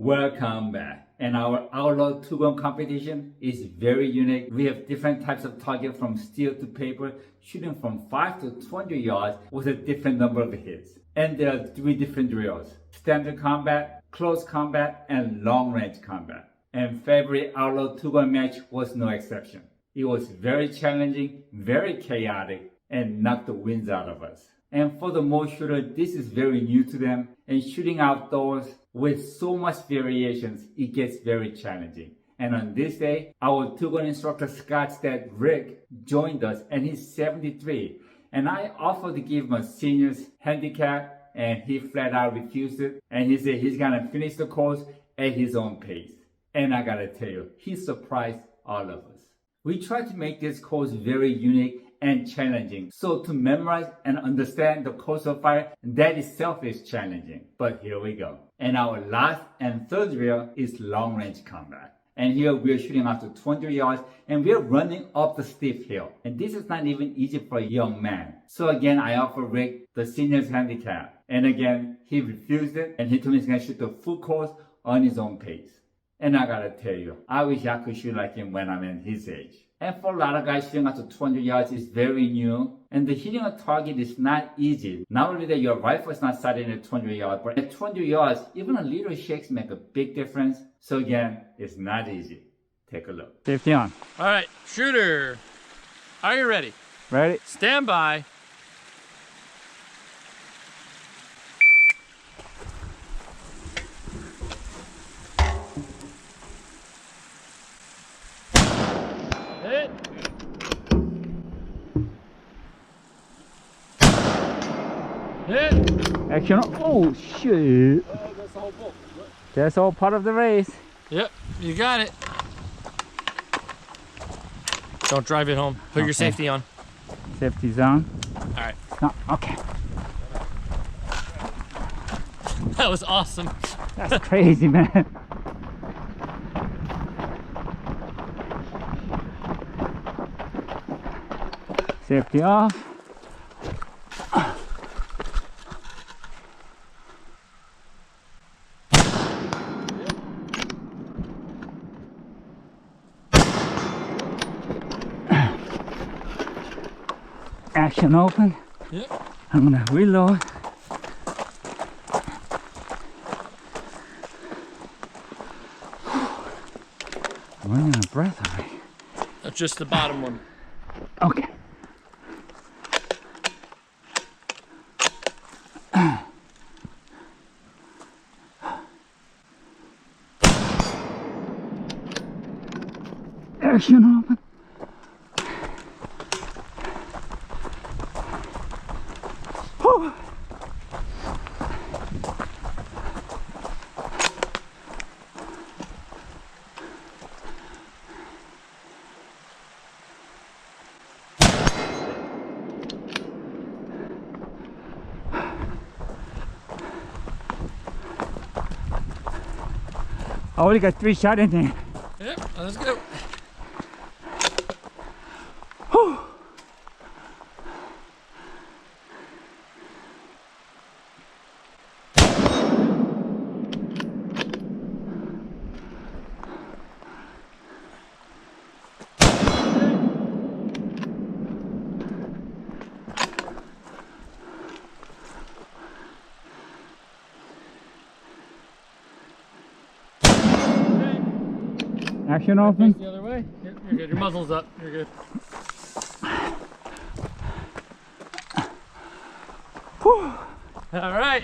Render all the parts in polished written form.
Welcome back. And our Outlaw 2-gun competition is very unique. We have different types of target from steel to paper, shooting from 5 to 200 yards with a different number of hits. And there are 3 different drills: standard combat, close combat, and long range combat. And February Outlaw 2-gun match was no exception. It was very challenging, very chaotic, and knocked the winds out of us. And for the most shooters, this is very new to them, and shooting outdoors with so much variations, it gets very challenging. And on this day, our 2-gun instructor Scott's dad Rick joined us, and he's 73. And I offered to give him a senior's handicap, and he flat out refused it. And he said he's gonna finish the course at his own pace. And I gotta tell you, he surprised all of us. We tried to make this course very unique and challenging. So to memorize and understand the course of fire, that itself is challenging. But here we go. And our last and third drill is long range combat. And here we are shooting out to 200 yards and we are running up the steep hill. And this is not even easy for a young man. So again, I offered Rick the senior's handicap. And again, he refused it and he told me he's gonna shoot the full course on his own pace. And I gotta tell you, I wish I could shoot like him when I'm in his age. And for a lot of guys, shooting out to 200 yards is very new. And the hitting a target is not easy. Not only that your rifle is not sighted at 200 yards, but at 200 yards, even a little shakes make a big difference. So again, it's not easy. Take a look. Safety on. All right, shooter. Are you ready? Ready? Stand by. Hit. Hit. Action. Oh, shit. That's the whole book. That's all part of the race. Yep, you got it. Don't drive it home. Put your safety on. Safety's on. All right. No, okay. That was awesome. That's crazy, man. Safety off. Action open. Yep. I'm gonna reload. I'm running out of breath already. That's just the bottom one. Okay. Action open. Whew. I only got 3 shots in there. Yep, let's go. Whew. Action open. The other way. Yep, you're good. Your muzzle's up. You're good. Whew. All right.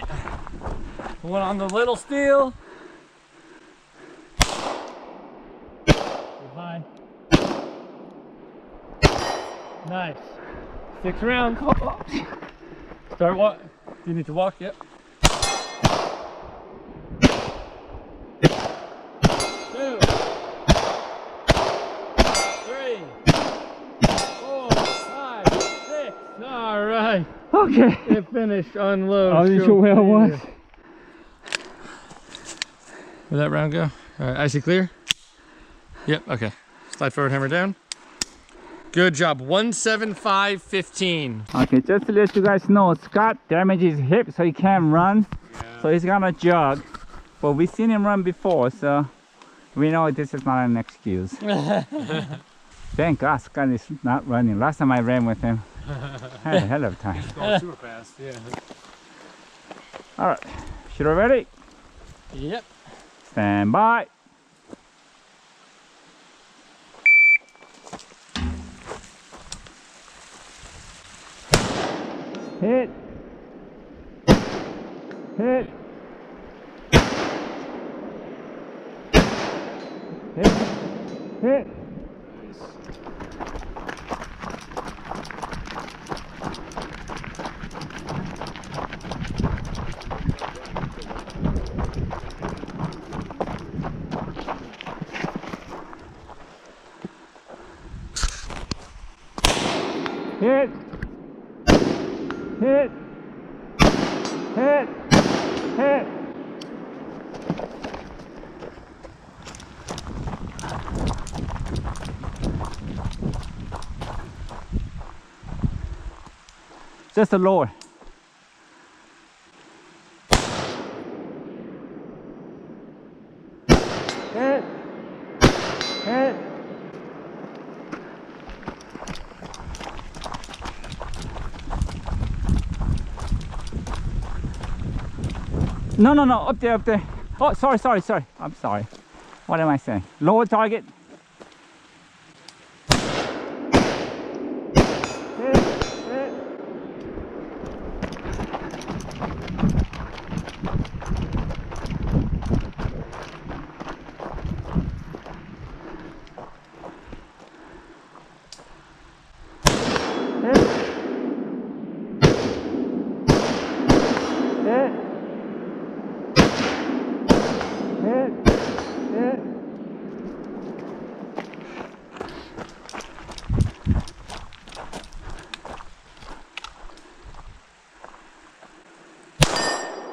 One on the little steel. Behind. Nice. 6 rounds. Start walk. You need to walk. Yep. 2, 3, 4, 5, 6. All right. Okay. It finished. Unload. I wasn't sure where I was. Where'd that round go? All right, icy clear? Yep, okay. Slide forward, hammer down. Good job, 175.15. Okay, just to let you guys know, Scott damaged his hip so he can't run. Yeah. So he's gonna jog. but we've seen him run before, so we know this is not an excuse. Thank God Scott is not running. Last time I ran with him, I had a hell of a time. He's going super fast, yeah. All right, shooter ready? Yep. Stand by. Hit. Hit. Hit. Hit. Hit. Hit. Hit. Hit. Just a lower. Hit. Hit. No, no, no, up there, up there. Oh, sorry, sorry, sorry. I'm sorry. What am I saying? Lower target. Hit, hit. Hit. Hit. Hit.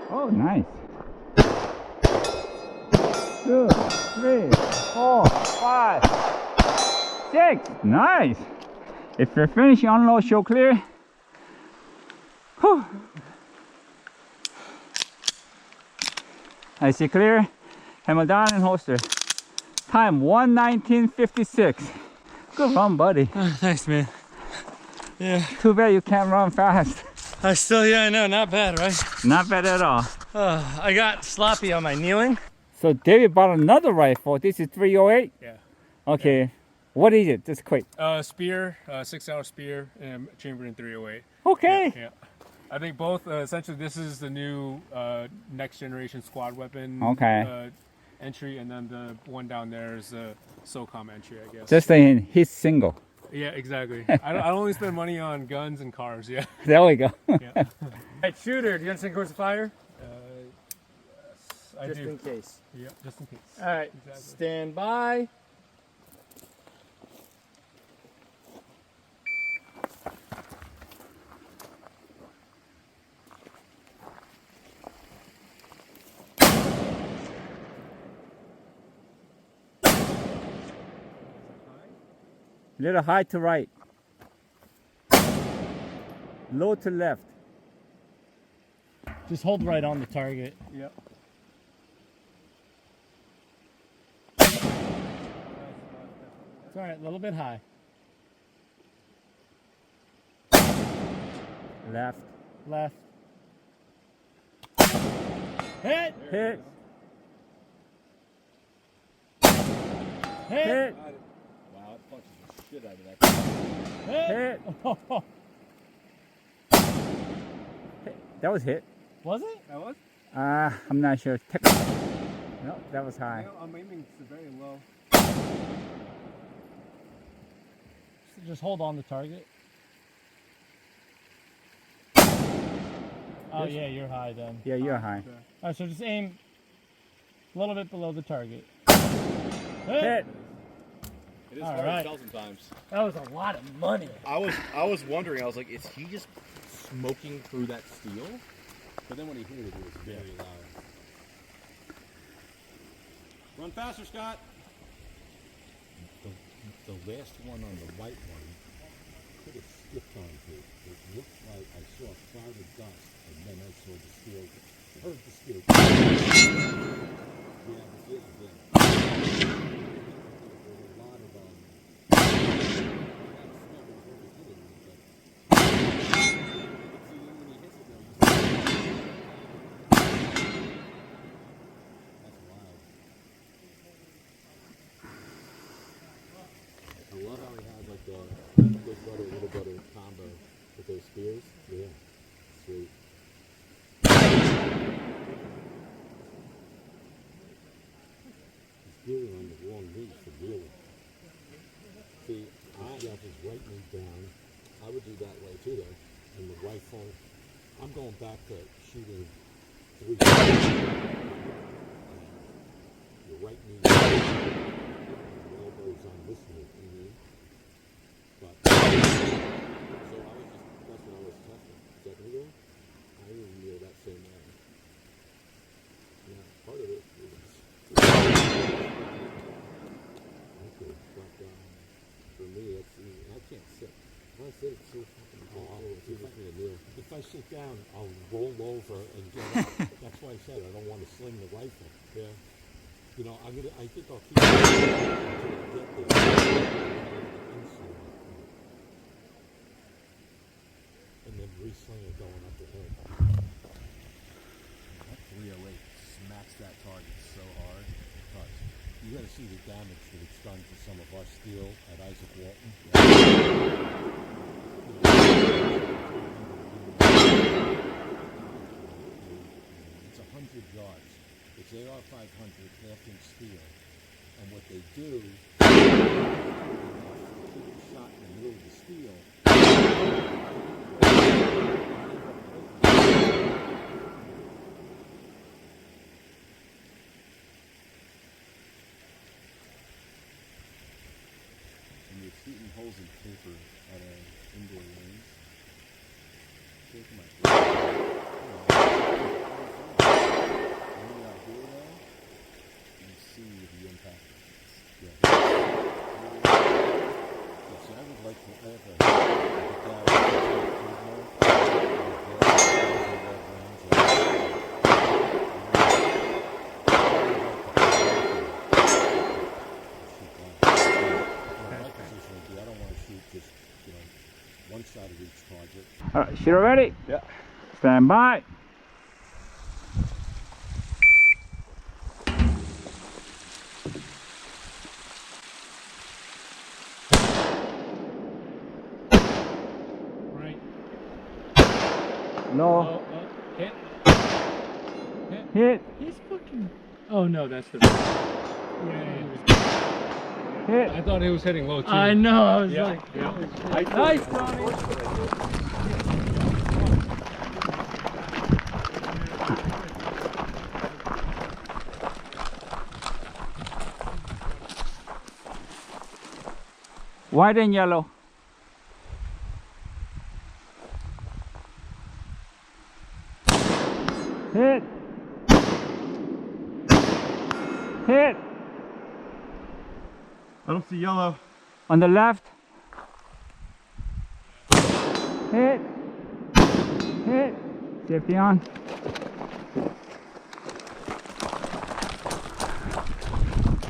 Oh, nice. 2, 3, 4, 5, 6. Nice. If you're finished, unload, show clear. Whew. I see clear. Hammer down and holster. Time 1:19:56. Good run, buddy. Thanks, man. Yeah. Too bad you can't run fast. Yeah, I know, not bad, right? Not bad at all. I got sloppy on my kneeling. So David bought another rifle. This is 308? Yeah. Okay. What is it? Just quick. Spear, 6-hour spear, and chambered in 308. Okay. Yeah. I think both, essentially, this is the new next generation squad weapon entry, and then the one down there is the SOCOM entry, I guess. Just saying, he's single. Yeah, exactly. I only spend money on guns and cars, yeah. There we go. Yeah. Hey, shooter, do you understand course of fire? Yes, I do. Just in case. Yep, just in case. All right, Exactly. stand by. Little high to right. Low to left. Just hold right on the target. Yep. It's all right, a little bit high. Left. Left. Hit! Hit. Hit! Hit. Wow, it punches the shit out of that. Hit! Hit. That was hit. Was it? That was? I'm not sure. No, that was high. I'm aiming very low. Just hold on the target. Oh yeah, you're high then. Yeah, you're high. Okay. All right, so just aim a little bit below the target. Hit. It is All hard right. to tell sometimes. That was a lot of money. I was wondering, I was like, is he just smoking through that steel? But then when he hit it, it was very loud. Run faster, Scott. The last one on the white one could have skipped onto. It looked like I saw a cloud of dust, and then I saw the steel Heard the steel. Yeah, there's a lot of I love how he has like the big brother, little brother combo with those spears. Yeah, sweet. He's dealing on the wrong knee for dealing. See, I got his right knee down. I would do that way too though. And the rifle, I'm going back to shooting 3 your right knee, your elbows on this knee. But so I was just, that's what I was testing. A second ago, I didn't kneel that same way. Yeah, part of it is okay, but for me, it's easy. I can't sit. If I sit, it's so fucking it's easy for me to kneel. If I sit down, I'll roll over and get up. That's why I said I don't want to sling the rifle. Yeah. You know, I think I'll keep it until I get there. And then re-sling it going up the head. That 308 smacks that target so hard. But you got to see the damage that it's done to some of our steel at Isaac Walton. It's 100 yards. It's AR 500 half-inch steel. And what they do, keep the shot in the middle of the steel. Shooting holes in paper at an indoor range. Take my you see the impact. Yeah. So I would like to have a one shot of each target. All right, shooter ready? Yeah. Stand by. Right. Low. Oh, hit. Hit. He's fucking. Oh no, that's the. Yeah. Hit. I thought he was hitting low too. I know. I was like, yeah. nice, Tony. White and yellow. Hit. Hit. I don't see yellow. On the left. Hit. Hit. Safety on.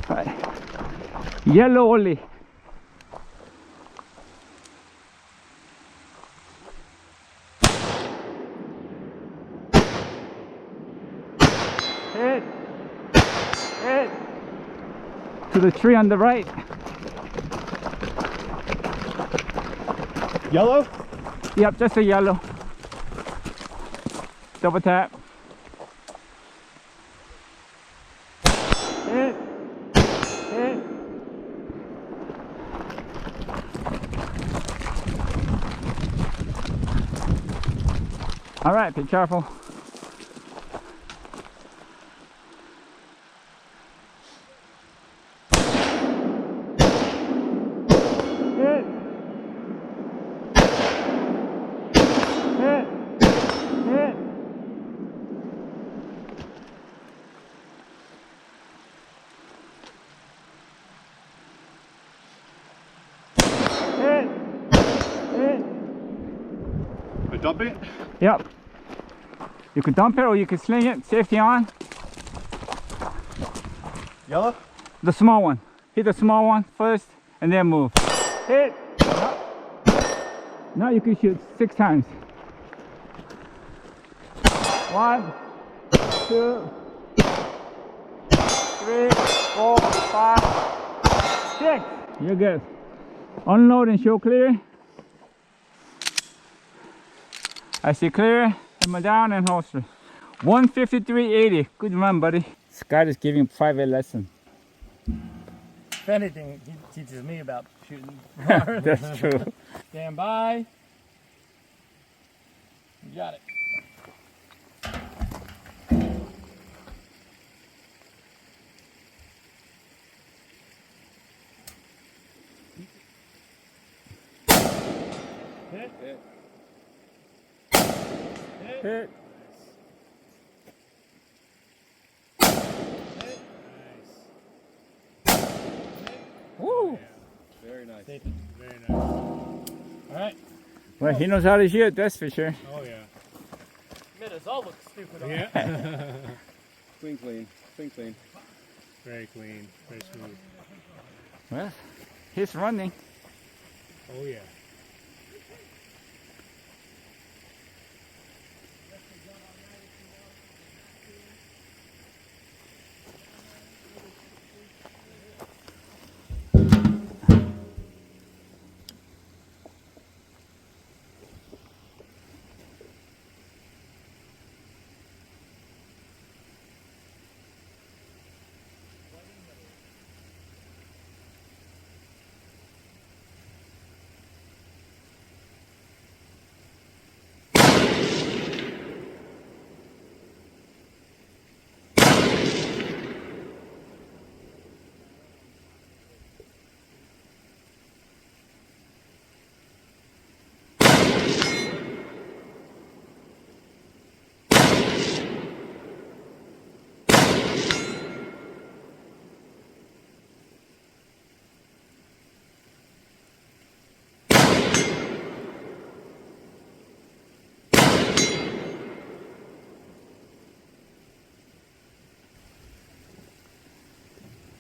All right. Yellow only. Hit. Hit. To the tree on the right. Yellow? Yep, just a yellow. Double tap. Hit. Hit. All right, be careful. Hit. Hit. Hit. Hit. Hit. I dump it? Yep. You can dump it or you can sling it. Safety on. Yellow? The small one. Hit the small one first and then move. Hit. Now you can shoot 6 times. 1, 2, 3, 4, 5, 6. You're good. Unload and show clear. I see clear. Hammer down and holster. 153.80. Good run, buddy. Scott is giving private lesson. If anything, he teaches me about shooting far. That's true. Stand by. You got it. Hit. Hit. Hit. Hit. Woo! Very nice. Very nice. All right. Well, he knows how to shoot, that's for sure. Oh yeah. Made us all look stupid. Yeah. Clean. Very clean. Very smooth. Well, he's running. Oh yeah.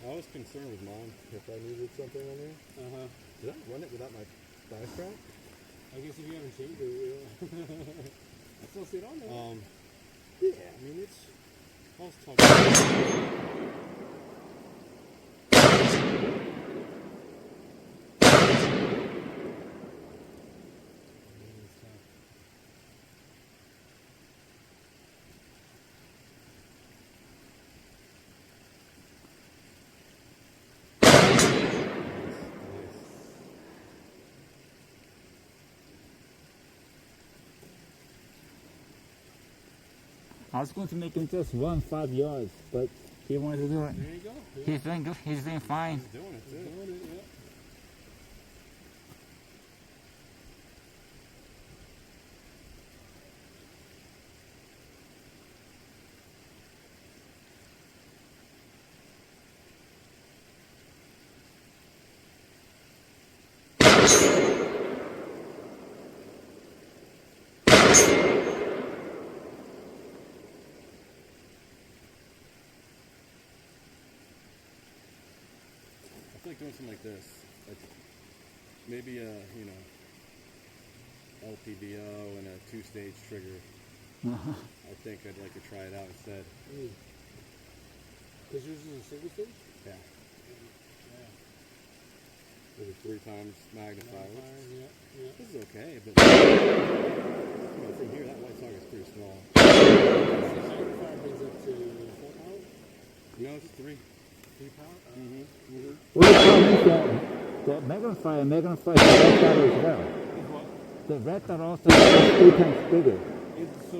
I was concerned with mine if I needed something on there. Did I run it without my dive strap? I guess if you haven't changed it, I still see it on there. Yeah, I mean it's. I was talking. I was going to make him just run 5 yards, but he wanted to do it. There you go. Yeah. He's doing good. He's doing fine. Doing it too. Doing it, yeah. I feel like doing something like this. Like maybe a, LPBO and a 2-stage trigger. I think I'd like to try it out instead. Because yours is a single stage? Yeah. With a 3 times magnifier. This is okay, but from here that white target's pretty small. Magnifier brings up to 4 power? No, it's 3. 3 power? What the problem is that magnifier magnifies the red dot as well. The red dot also is 3 times bigger. So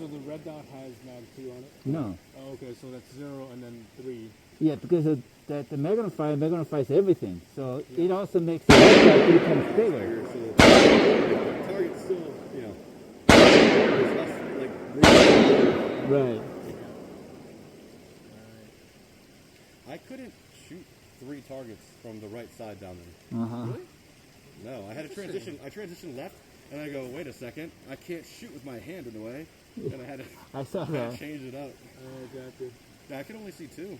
the red dot has mag 2 on it? No. Oh, okay, so that's 0 and then 3. Yeah, because the magnifier magnifies everything. So it also makes the red dot 3 times bigger. So the target's still, there's less, like, Right. I couldn't shoot 3 targets from the right side down there. Really? No, I had a transition. I transitioned left, and I go, wait a second, I can't shoot with my hand in the way. And I had to I saw that. change it up. Oh, gotcha. Yeah, I can only see 2.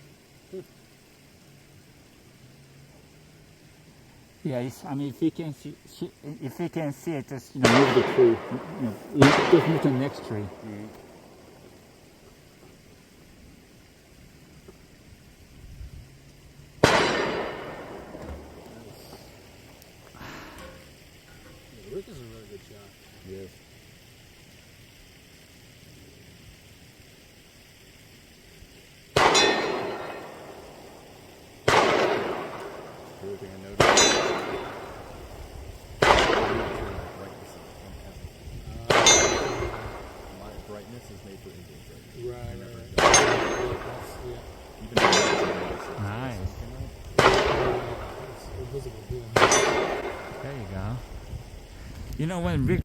Yeah, I mean, if you can see, it, just move the tree. Just move to the next tree. Rick is a really good shot. Yes. The other thing I noticed. My brightness is made for Indian brightness. Nice. There you go. When Rick